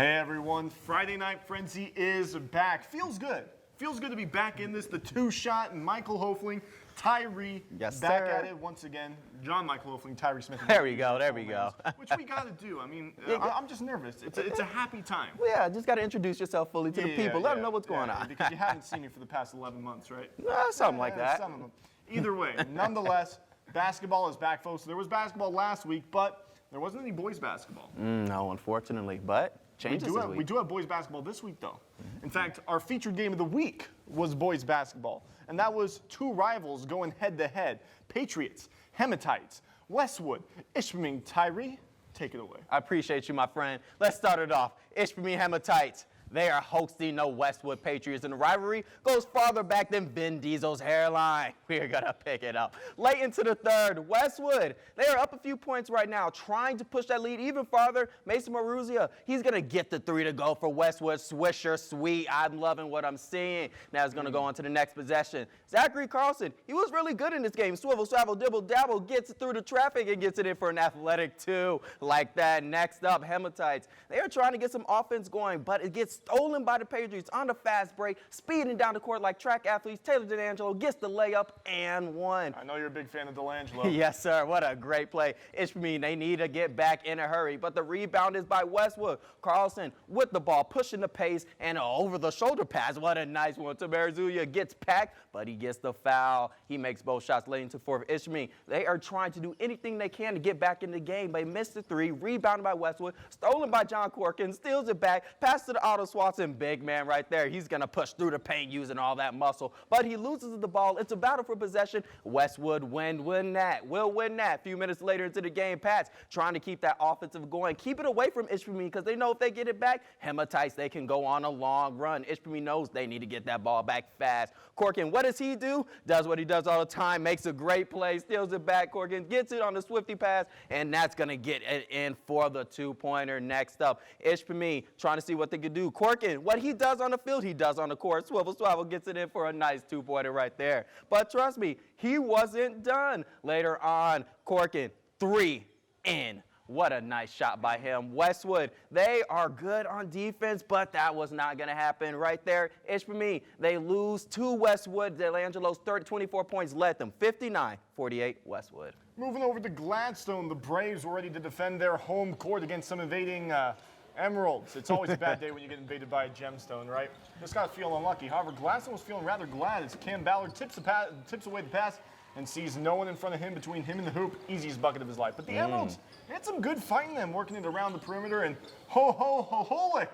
Hey everyone, Friday Night Frenzy is back. Feels good. Feels good to be back in this. The two-shot and Michael Hoefling, Tyree, yes, back sir. at it once again. John Michael Hoefling, Tyree Smith. There we go, there we go. Which we got to do. I mean, I'm just nervous. It's a happy time. Well, yeah, just got to introduce yourself fully to the people. Let them know what's going on. Because you haven't seen me for the past 11 months, right? Something like that. Some of them. Either way, nonetheless, basketball is back, folks. There was basketball last week, but there wasn't any boys basketball. No, unfortunately, but changes this week. We do have boys basketball this week, though. In fact, our featured game of the week was boys basketball, and that was two rivals going head-to-head. Patriots, Hematites, Westwood, Ishpeming, Tyree, take it away. I appreciate you, my friend. Let's start it off. Ishpeming Hematites. They are hosting the Westwood Patriots, and the rivalry goes farther back than Vin Diesel's hairline. We're going to pick it up. Late into the third, Westwood, they are up a few points right now, trying to push that lead even farther. Mason Marissa, he's going to get the three to go for Westwood. Swisher, sweet. I'm loving what I'm seeing. Now it's going to go on to the next possession. Zachary Carlson, he was really good in this game. Swivel, swavel, dibble, dabble, gets it through the traffic and gets it in for an athletic two. Like that. Next up, Hematites. They are trying to get some offense going, but it gets stolen by the Patriots on the fast break, speeding down the court like track athletes. Taylor D'Angelo gets the layup and one. I know you're a big fan of D'Angelo. Yes, sir. What a great play. Ishpeming, they need to get back in a hurry, but the rebound is by Westwood. Carlson with the ball, pushing the pace, and an over-the-shoulder pass. What a nice one. Tamarazuya gets packed, but he gets the foul. He makes both shots late into fourth. Ishpeming, they are trying to do anything they can to get back in the game. They missed the three, rebounded by Westwood, stolen by John Corkin, steals it back, pass to the Otto Swanson. Big man right there. He's going to push through the paint using all that muscle, but he loses the ball. It's a battle for possession. Westwood win that. Will win that. A few minutes later into the game, Pats trying to keep that offensive going. Keep it away from Ishpeming because they know if they get it back, Hematites, they can go on a long run. Ishpeming knows they need to get that ball back fast. Corkin, what does he do? Does what he does all the time, makes a great play, steals it back. Corkin gets it on the Swifty pass, and that's going to get it in for the two-pointer. Next up, Ishpeming trying to see what they could do. Corkin, what he does on the field, he does on the court. Swivel, swavel gets it in for a nice two-pointer right there. But trust me, he wasn't done. Later on, Corkin, three in. What a nice shot by him. Westwood, they are good on defense, but that was not going to happen right there. Ishpeming, they lose to Westwood. D'Angelo's 24 points led them 59-48 Westwood. Moving over to Gladstone, the Braves were ready to defend their home court against some invading Emeralds. It's always a bad day when you get invaded by a gemstone, right? This guy's feeling unlucky. However, Gladstone was feeling rather glad as Cam Ballard tips away the pass and sees no one in front of him between him and the hoop. Easiest bucket of his life. But the Emeralds had some good fighting them, working it around the perimeter, and Hoefling,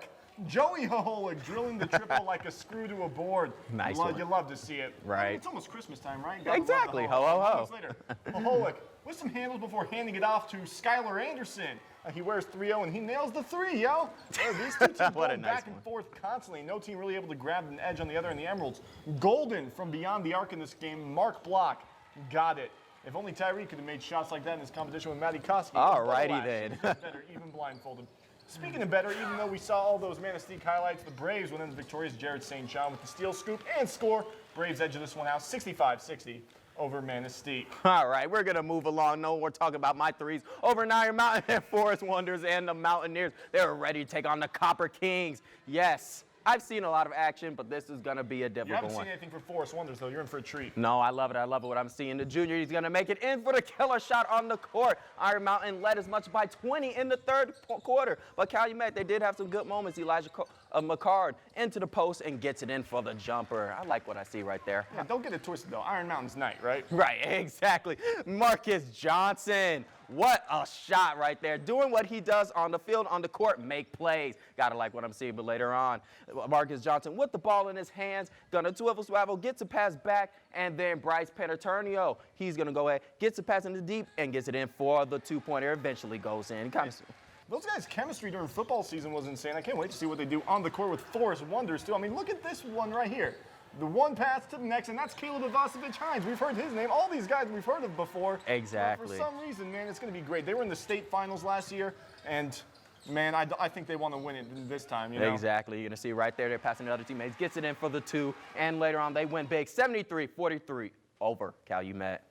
Joey Hoefling drilling the triple like a screw to a board. Nice one. You love to see it. Right. I mean, it's almost Christmas time, right? Exactly. Ho, ho, ho. Later, Hoefling with some handles before handing it off to Skylar Anderson. He wears 3-0 and he nails the three, yo. These two teams going back and forth constantly. No team really able to grab an edge on the other, and the Emeralds. Golden from beyond the arc in this game. Mark Block got it. If only Tyree could have made shots like that in his competition with Matty Koski. All righty then. Better, even blindfolded. Speaking of better, even though we saw all those Manistee highlights, the Braves went in victorious. Jared St. John with the steal, scoop, and score. Braves edge of this one out 65-60 over Manistee. All right, we're going to move along. No, we're talking about my threes over in Iron Mountain and Forest Wonders and the Mountaineers. They're ready to take on the Copper Kings. Yes, I've seen a lot of action, but this is going to be a difficult one. You haven't seen anything for Forest Wonders, though. You're in for a treat. No, I love it. I love it what I'm seeing. The junior, he's going to make it in for the killer shot on the court. Iron Mountain led as much by 20 in the third quarter. But Calumet, they did have some good moments. Elijah McCard into the post and gets it in for the jumper. I like what I see right there. Yeah, don't get it twisted, though. Iron Mountain's night, right? Right, exactly. Marcus Johnson. What a shot right there. Doing what he does on the field, on the court, make plays. Gotta like what I'm seeing, but later on, Marcus Johnson with the ball in his hands, gonna swivel, swavel, gets a pass back, and then Bryce Panaternio, he's gonna go ahead, gets a pass in the deep, and gets it in for the two-pointer, eventually goes in. Those guys' chemistry during football season was insane. I can't wait to see what they do on the court with Forest Wonders, too. I mean, look at this one right here. The one pass to the next, and that's Caleb Ivasovich-Hines. We've heard his name. All these guys we've heard of before. Exactly. For some reason, man, it's going to be great. They were in the state finals last year, and, man, I think they want to win it this time, you know? Exactly. You're going to see right there, they're passing the other teammates, gets it in for the two, and later on they win big, 73-43 over Calumet.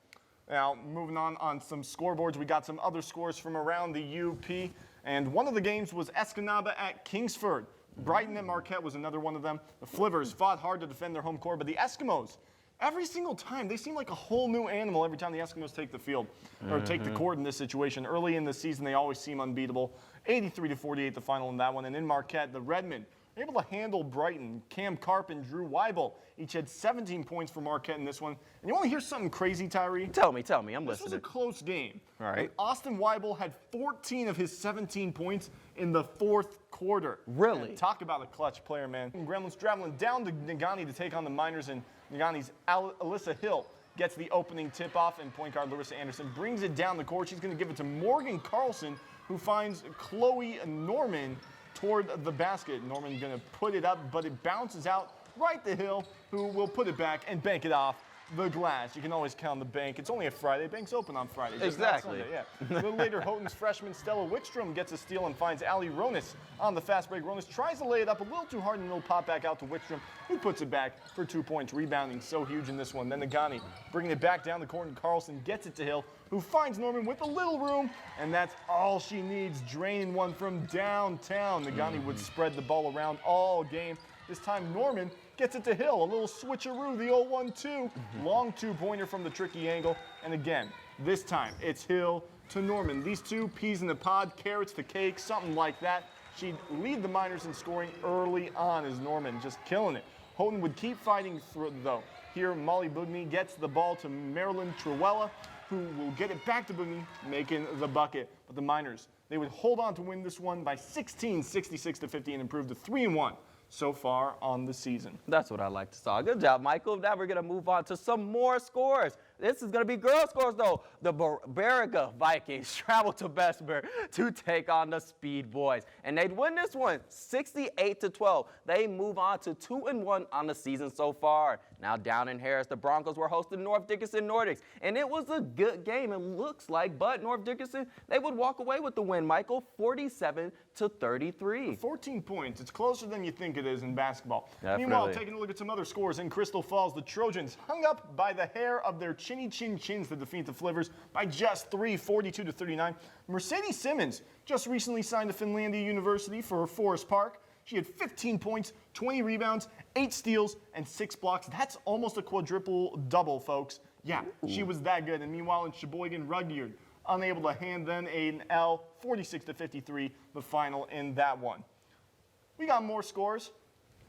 Now, moving on some scoreboards, we got some other scores from around the UP. And one of the games was Escanaba at Kingsford. Brighton and Marquette was another one of them. The Flivers fought hard to defend their home court, but the Eskimos, every single time, they seem like a whole new animal every time the Eskimos take the field, or take the court in this situation. Early in the season, they always seem unbeatable. 83-48 the final in that one. And in Marquette, the Redmen were able to handle Brighton. Cam Karp and Drew Weibel each had 17 points for Marquette in this one. And you want to hear something crazy, Tyree? Tell me, I'm This was listening. a close game. All right. And Austin Weibel had 14 of his 17 points in the fourth quarter. Really? And talk about a clutch player, man. Gremlins traveling down to Nagani to take on the Miners, and Nagani's Alyssa Hill gets the opening tip-off, and point guard Larissa Anderson brings it down the court. She's going to give it to Morgan Carlson, who finds Chloe Norman toward the basket. Norman going to put it up, but it bounces out right to Hill, who will put it back and bank it off the glass. You can always count the bank. It's only a Friday. Bank's open on Friday. Just not Exactly. Sunday, yeah. A little later, Houghton's freshman Stella Wickstrom gets a steal and finds Ali Ronis on the fast break. Ronis tries to lay it up a little too hard, and it'll pop back out to Wickstrom, who puts it back for 2 points. Rebounding so huge in this one. Then Nagani bringing it back down the court, and Carlson gets it to Hill, who finds Norman with a little room, and that's all she needs. Draining one from downtown. Nagani would spread the ball around all game. This time Norman gets it to Hill, a little switcheroo, the 0-1-2. Long two-pointer from the tricky angle. And again, this time it's Hill to Norman. These two, peas in the pod, carrots to cake, something like that. She'd lead the Miners in scoring early on as Norman just killing it. Houghton would keep fighting through, though. Here, Molly Bugny gets the ball to Marilyn Truella, who will get it back to Bugny, making the bucket. But the Miners, they would hold on to win this one by 16, 66-50, and improve to 3-1. So far on the season. That's what I like to saw. Good job, Michael. Now we're going to move on to some more scores. This is going to be girl scores, though. The Beriga Vikings travel to Bessemer to take on the Speed Boys. And they'd win this one 68-12. They move on to 2-1 on the season so far. Now down in Harris, the Broncos were hosting North Dickinson Nordics. And it was a good game, it looks like. But North Dickinson, they would walk away with the win, Michael, 47-33. 14 points. It's closer than you think it is in basketball. Definitely. Meanwhile, taking a look at some other scores in Crystal Falls, the Trojans hung up by the hair of their chinny chin chins to defeat the Flivers by just 3, 42-39. Mercedes Simmons just recently signed to Finlandia University for Forest Park. She had 15 points, 20 rebounds, 8 steals, and 6 blocks. That's almost a quadruple double, folks. Yeah, she was that good. And meanwhile, in Sheboygan, Rudyard unable to hand them an L, 46-53, the final in that one. We got more scores.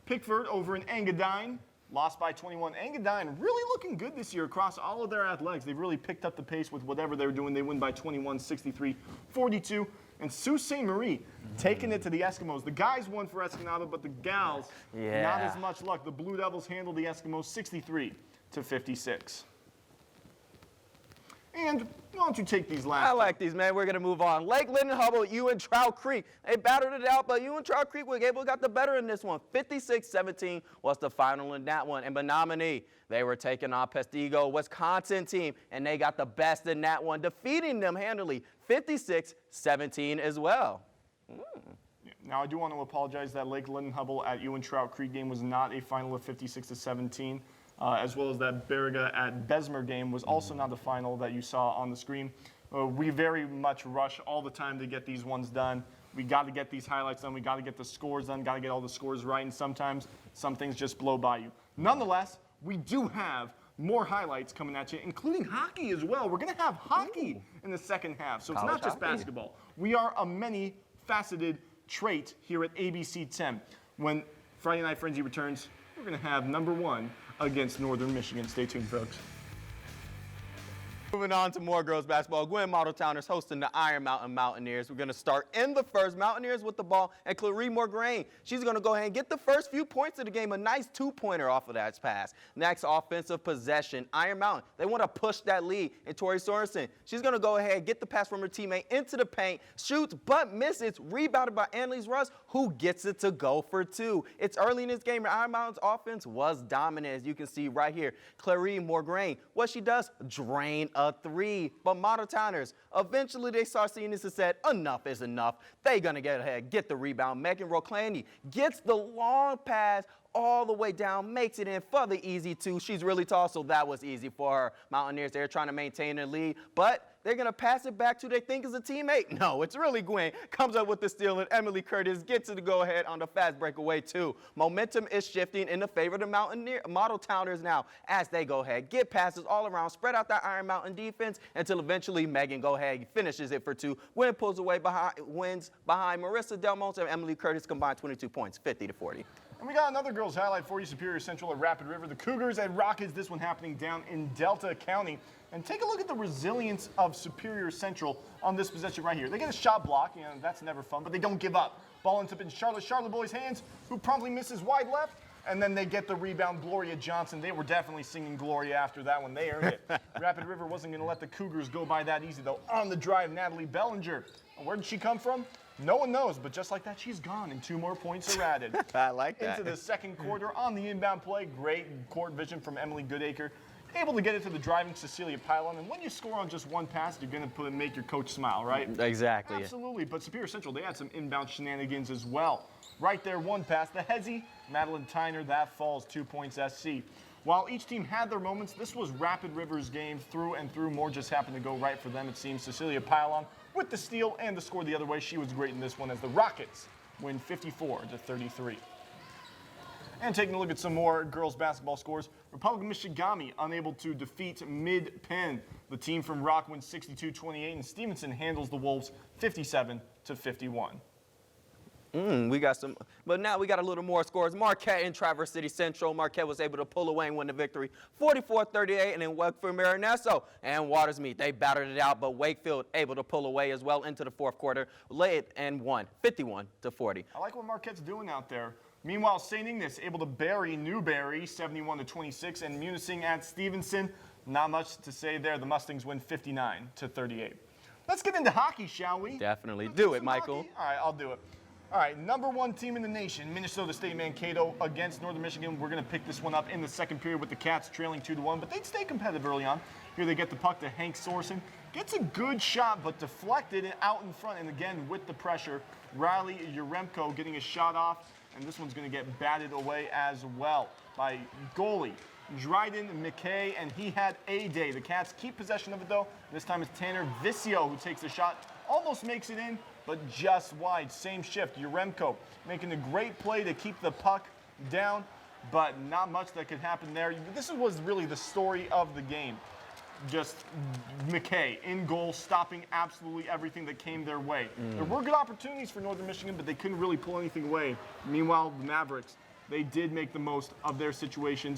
Pickford over in Engadine, lost by 21. Engadine really looking good this year across all of their athletics. They've really picked up the pace with whatever they're doing. They win by 21, 63-42. And Sault Ste. Marie taking it to the Eskimos. The guys won for Escanaba, but the gals, not as much luck. The Blue Devils handled the Eskimos 63-56. And why don't you take these last I like these, man. We're going to move on. Lake Linden Hubble, Ewan Trout Creek. They battled it out, but Ewan Trout Creek was able to got the better in this one. 56-17 was the final in that one. And Menominee, they were taking on Pestigo, Wisconsin team, and they got the best in that one, defeating them handily, 56-17 as well. Now, I do want to apologize that Lake Linden Hubble at Ewan Trout Creek game was not a final of 56-17. As well as that Beriga at Bessemer game was also not the final that you saw on the screen. We very much rush all the time to get these ones done. We got to get these highlights done. We got to get the scores done. Got to get all the scores right. And sometimes some things just blow by you. Nonetheless, we do have more highlights coming at you, including hockey as well. We're going to have hockey in the second half. So it's not just basketball. We are a many-faceted trait here at ABC 10. When Friday Night Frenzy returns, we're going to have number 1 against Northern Michigan. Stay tuned, folks. Moving on to more girls basketball. Gwen Model Towners hosting the Iron Mountain Mountaineers. We're going to start in the first. Mountaineers with the ball, and Clarie Morgraine. She's going to go ahead and get the first few points of the game. A nice 2-pointer off of that pass. Next offensive possession. Iron Mountain, they want to push that lead. And Tori Sorensen, she's going to go ahead and get the pass from her teammate into the paint. Shoots, but misses. Rebounded by Annalise Russ, who gets it to go for 2. It's early in this game. Iron Mountain's offense was dominant, as you can see right here. Clarie Morgraine, what she does, drain a 3. But Model Towners, eventually they start seeing this and said, enough is enough. They're going to get ahead, get the rebound. Megan Roclani gets the long pass all the way down, makes it in for the easy two. She's really tall, so that was easy for her. Mountaineers, they're trying to maintain their lead, but they're going to pass it back to they think is a teammate. No, it's really Gwen. Comes up with the steal, and Emily Curtis gets to the go-ahead on the fast breakaway, too. Momentum is shifting in the favor of the Model Towners now as they go ahead, get passes all around, spread out that Iron Mountain defense until eventually Megan go ahead finishes it for 2. Gwen pulls away wins behind Marissa Delmont and Emily Curtis combined 22 points, 50-40. And we got another girls highlight for you, Superior Central at Rapid River. The Cougars at Rockets, this one happening down in Delta County. And take a look at the resilience of Superior Central on this possession right here. They get a shot block, that's never fun, but they don't give up. Ball ends up in Charlotte boys' hands, who promptly misses wide left, and then they get the rebound, Gloria Johnson. They were definitely singing Gloria after that one. They earned it. Rapid River wasn't going to let the Cougars go by that easy, though. On the drive, Natalie Bellinger. Where did she come from? No one knows, but just like that, she's gone, and 2 more points are added. I like that. Into the second quarter on the inbound play. Great court vision from Emily Goodacre. Able to get it to the driving Cecilia Pylon. And when you score on just one pass, you're going to make your coach smile, right? Exactly. Absolutely. But Superior Central, they had some inbound shenanigans as well. Right there, one pass. The Hezzy, Madeline Tyner, that falls 2 points SC. While each team had their moments, this was Rapid River's game through and through. More just happened to go right for them, it seems. Cecilia Pylon with the steal and the score the other way. She was great in this one as the Rockets win 54-33. And taking a look at some more girls basketball scores, Republic of Michigami unable to defeat Mid-Penn. The team from Rock wins 62-28, and Stevenson handles the Wolves 57-51. We got some, but now we got a little more scores. Marquette and Traverse City Central. Marquette was able to pull away and win the victory, 44-38, and then Wakefield Marinesso and Watersmeet, they battered it out, but Wakefield able to pull away as well into the fourth quarter, late and won, 51-40. I like what Marquette's doing out there. Meanwhile, St. Ignace able to bury Newberry, 71-26, and Munising at Stevenson. Not much to say there. The Mustangs win 59-38. Let's get into hockey, shall we? Definitely. Do it, Michael. Hockey? All right, I'll do it. All right, number 1 team in the nation, Minnesota State Mankato against Northern Michigan. We're going to pick this one up in the second period with the Cats trailing 2-1, but they'd stay competitive early on. Here they get the puck to Hank Sorsen. Gets a good shot, but deflected and out in front. And again, with the pressure, Riley Yaremko getting a shot off, and this one's going to get batted away as well by goalie Dryden McKay, and he had a day. The Cats keep possession of it, though. This time it's Tanner Vicio who takes the shot, almost makes it in, but just wide. Same shift. Yaremko making a great play to keep the puck down, but not much that could happen there. This was really the story of the game. Just McKay in goal, stopping absolutely everything that came their way. There were good opportunities for Northern Michigan, but they couldn't really pull anything away. Meanwhile, the Mavericks, they did make the most of their situations.